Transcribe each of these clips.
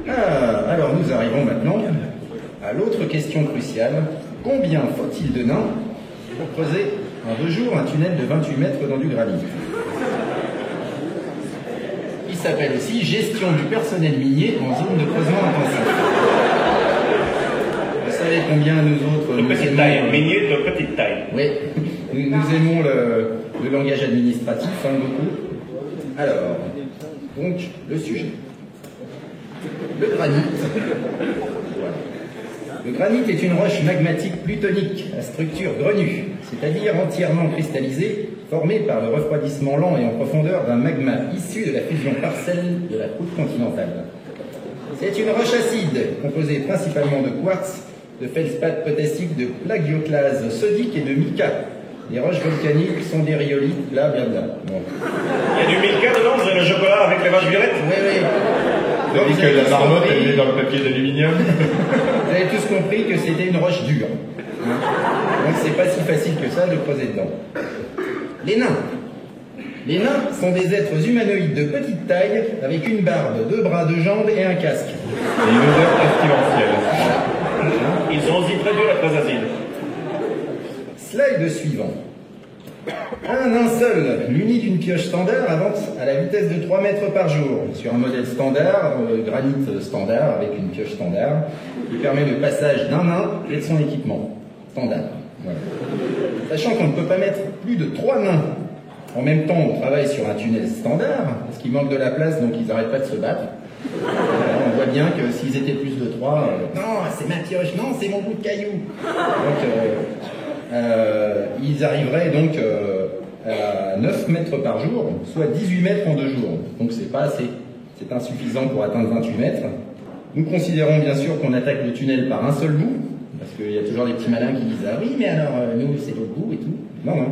Alors nous arrivons maintenant à l'autre question cruciale. Combien faut-il de nains pour creuser en 2 jours un tunnel de 28 mètres dans du granit? Il s'appelle aussi gestion du personnel minier en zone de creusement intensif. Vous savez combien nous autres... De petite taille, minier de petite taille. Oui, nous aimons le langage administratif, beaucoup. Alors, donc, le sujet. Le granit. Voilà. Le granit est une roche magmatique plutonique à structure grenue, c'est-à-dire entièrement cristallisée, formée par le refroidissement lent et en profondeur d'un magma issu de la fusion partielle de la croûte continentale. C'est une roche acide, composée principalement de quartz, de feldspath potassique, de plagioclase sodique et de mica. Les roches volcaniques sont des rhyolites, blablabla. Bon. Il y a du mica dedans, c'est le chocolat avec les vaches violettes? Oui, oui. Vous avez dit que la marmotte, elle est dans le papier d'aluminium. Vous avez tous compris que c'était une roche dure. Donc c'est pas si facile que ça de creuser dedans. Les nains. Les nains sont des êtres humanoïdes de petite taille, avec une barbe, 2 bras, 2 jambes et un casque. Et une odeur pestilentielle. Ils sont aussi très durs et très acides. Slide suivant. Un nain seul, muni d'une pioche standard, avance à la vitesse de 3 mètres par jour, sur un modèle standard, granit standard, avec une pioche standard, qui permet le passage d'un nain et de son équipement. Standard. Voilà. Sachant qu'on ne peut pas mettre plus de 3 nains en même temps on travaille sur un tunnel standard, parce qu'il manque de la place, donc ils n'arrêtent pas de se battre. On voit bien que s'ils étaient plus de 3, non, c'est ma pioche, non, c'est mon bout de caillou. Donc, ils arriveraient donc à 9 mètres par jour, soit 18 mètres en 2 jours. Donc c'est pas assez, c'est insuffisant pour atteindre 28 mètres. Nous considérons bien sûr qu'on attaque le tunnel par un seul bout, parce qu'il y a toujours des petits malins qui disent « Ah oui, mais alors, nous, c'est l'autre bout et tout. » Non, non.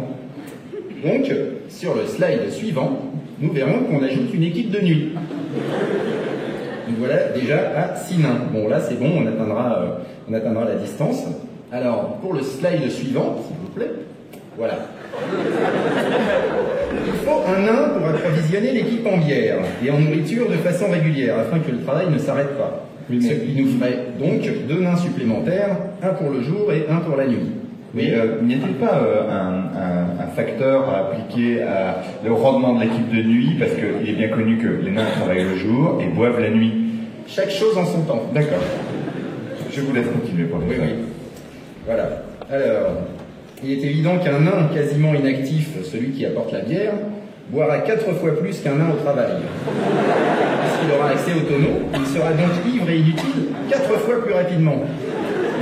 Donc, sur le slide suivant, nous verrons qu'on ajoute une équipe de nuit. Nous voilà déjà à 6 nains. Bon, là, c'est bon, on atteindra la distance. Alors, pour le slide suivant, s'il vous plaît, voilà. Il faut un nain pour approvisionner l'équipe en bière et en nourriture de façon régulière, afin que le travail ne s'arrête pas. Ce qui nous ferait donc 2 nains supplémentaires, un pour le jour et un pour la nuit. Mais n'y a-t-il pas un facteur à appliquer à le rendement de l'équipe de nuit, parce qu'il est bien connu que les nains travaillent le jour et boivent la nuit? Chaque chose en son temps. D'accord. Je vous laisse continuer pour oui, oui. Voilà. Alors, il est évident qu'un nain quasiment inactif, celui qui apporte la bière, boira 4 fois plus qu'un nain au travail. Puisqu'il aura accès au tonneau, il sera donc ivre et inutile 4 fois plus rapidement.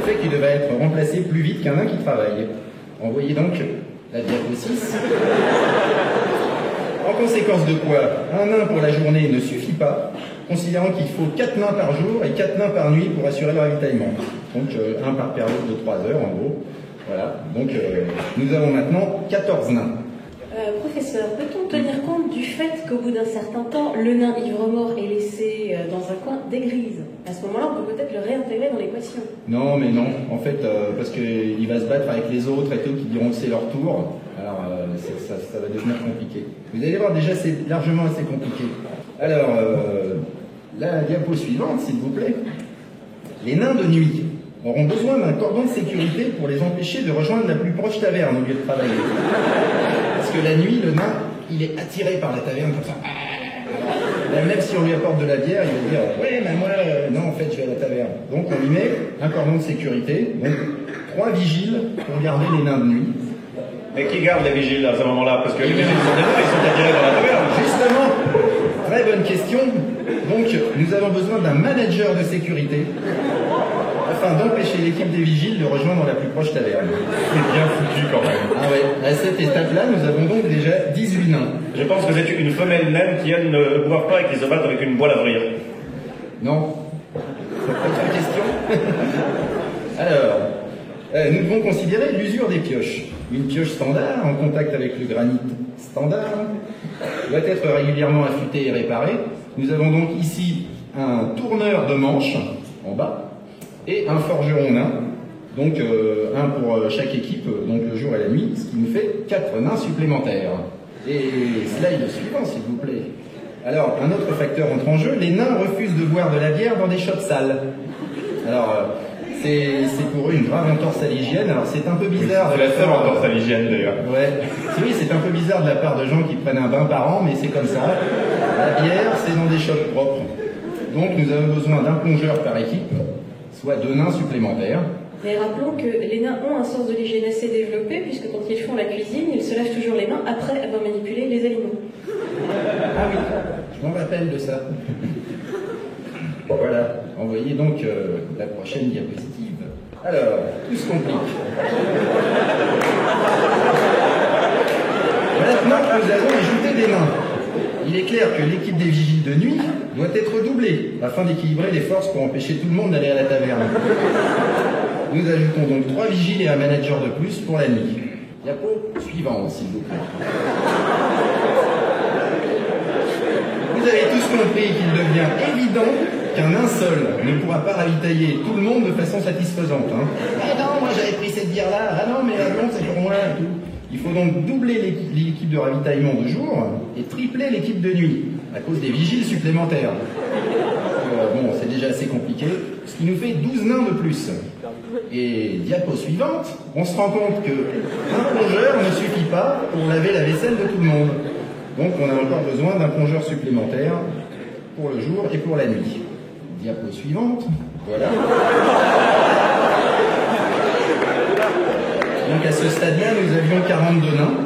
Ce qui fait qu'il devrait être remplacé plus vite qu'un nain qui travaille. Envoyez donc la diapo 6. En conséquence de quoi, un nain pour la journée ne suffit pas, considérant qu'il faut 4 nains par jour et 4 nains par nuit pour assurer le ravitaillement. Donc un par période de 3 heures en gros. Voilà, donc nous avons maintenant 14 nains. Professeur, peut-on tenir compte du fait qu'au bout d'un certain temps, le nain ivre-mort est laissé dans un coin dégrise? À ce moment-là, on peut peut-être le réintégrer dans l'équation. Non, mais non. En fait, parce qu'il va se battre avec les autres et tout qui diront que c'est leur tour. Alors, ça va devenir compliqué. Vous allez voir, déjà, c'est largement assez compliqué. Alors, la diapo suivante, s'il vous plaît. Les nains de nuit auront besoin d'un cordon de sécurité pour les empêcher de rejoindre la plus proche taverne au lieu de travailler. Parce que la nuit, le nain, il est attiré par la taverne comme ça. Même si on lui apporte de la bière, il va dire « Ouais, mais moi, non, en fait, je vais à la taverne. » Donc, on lui met un cordon de sécurité, donc 3 vigiles pour garder les nains de nuit. Mais qui garde les vigiles à ce moment-là? Parce que les vigiles sont des nains, ils sont attirés dans la taverne. Justement, très bonne question. Donc, nous avons besoin d'un manager de sécurité afin d'empêcher l'équipe des vigiles de rejoindre la plus proche taverne. C'est bien foutu quand même. Ah ouais, à cette étape-là, nous avons donc déjà 18 nains. Je pense que c'est une femelle naine qui, elle, ne boit pas et qui se bat avec une boîte à vrille. Non. Autre question. Alors, nous devons considérer l'usure des pioches. Une pioche standard, en contact avec le granit standard, doit être régulièrement affûtée et réparée. Nous avons donc ici un tourneur de manche, en bas, et un forgeron nain, donc un pour chaque équipe, donc le jour et la nuit, ce qui nous fait 4 nains supplémentaires. Et slide suivant, s'il vous plaît. Alors, un autre facteur entre en jeu, les nains refusent de boire de la bière dans des shops sales. Alors, c'est pour eux une grave entorse à l'hygiène. Alors, c'est un peu bizarre. C'est la seule entorse à l'hygiène, d'ailleurs. Ouais. Oui, c'est un peu bizarre de la part de gens qui prennent un bain par an, mais c'est comme ça. La bière, c'est dans des shops propres. Donc, nous avons besoin d'un plongeur par équipe, soit 2 nains supplémentaires. Mais rappelons que les nains ont un sens de l'hygiène assez développé, puisque quand ils font la cuisine, ils se lavent toujours les mains après avoir manipulé les aliments. Ah oui, je m'en rappelle de ça. Voilà, envoyez donc la prochaine diapositive. Alors, tout se complique. Maintenant que nous avons ajouté des nains, il est clair que l'équipe des vigiles de nuit doit être doublée, afin d'équilibrer les forces pour empêcher tout le monde d'aller à la taverne. Nous ajoutons donc 3 vigiles et un manager de plus pour la nuit. Diapo suivante, s'il vous plaît. Vous avez tous compris qu'il devient évident qu'un nain seul ne pourra pas ravitailler tout le monde de façon satisfaisante. Hein. Ah non, moi j'avais pris cette bière-là, ah non, mais la blonde c'est pour moi et tout. Il faut donc doubler l'équipe de ravitaillement de jour et tripler l'équipe de nuit, à cause des vigiles supplémentaires. Bon, c'est déjà assez compliqué, ce qui nous fait 12 nains de plus. Et diapo suivante, on se rend compte qu'un plongeur ne suffit pas pour laver la vaisselle de tout le monde. Donc on a encore besoin d'un plongeur supplémentaire pour le jour et pour la nuit. Diapo suivante, voilà. Donc à ce stade-là, nous avions 42 nains.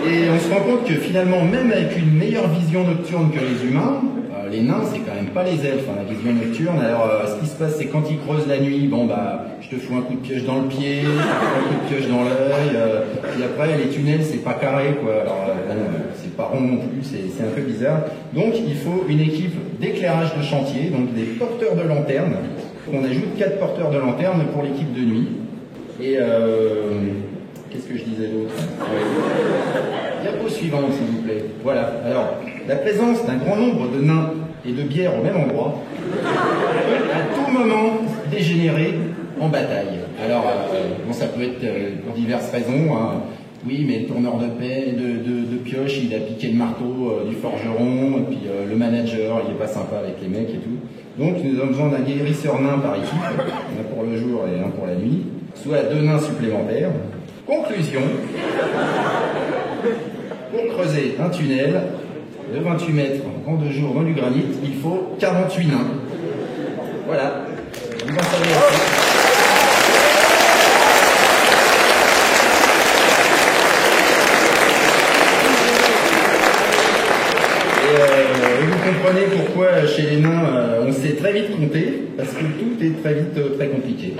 Et on se rend compte que finalement, même avec une meilleure vision nocturne que les humains, les nains, c'est quand même pas les elfes, hein, la vision nocturne. Alors, ce qui se passe, c'est quand ils creusent la nuit, bon, bah, je te fous un coup de pioche dans le pied, un coup de pioche dans l'œil, puis après, les tunnels, c'est pas carré, quoi. Alors, bon, c'est pas rond non plus, c'est un peu bizarre. Donc, il faut une équipe d'éclairage de chantier, donc des porteurs de lanternes. On ajoute 4 porteurs de lanternes pour l'équipe de nuit. Et, qu'est-ce que je disais d'autre? Diapo suivante, s'il vous plaît. Voilà. Alors, la présence d'un grand nombre de nains et de bières au même endroit peut à tout moment dégénérer en bataille. Alors, bon, ça peut être pour diverses raisons. Hein. Oui, mais le tourneur de pioche, il a piqué le marteau du forgeron, et puis le manager, il est pas sympa avec les mecs et tout. Donc, nous avons besoin d'un guérisseur nain par équipe, un pour le jour et un pour la nuit, soit 2 nains supplémentaires. Conclusion, pour creuser un tunnel de 28 mètres en 2 jours dans du granit, il faut 48 nains. Voilà, vous en savez assez. Et vous comprenez pourquoi chez les nains on sait très vite compter, parce que tout est très vite très compliqué.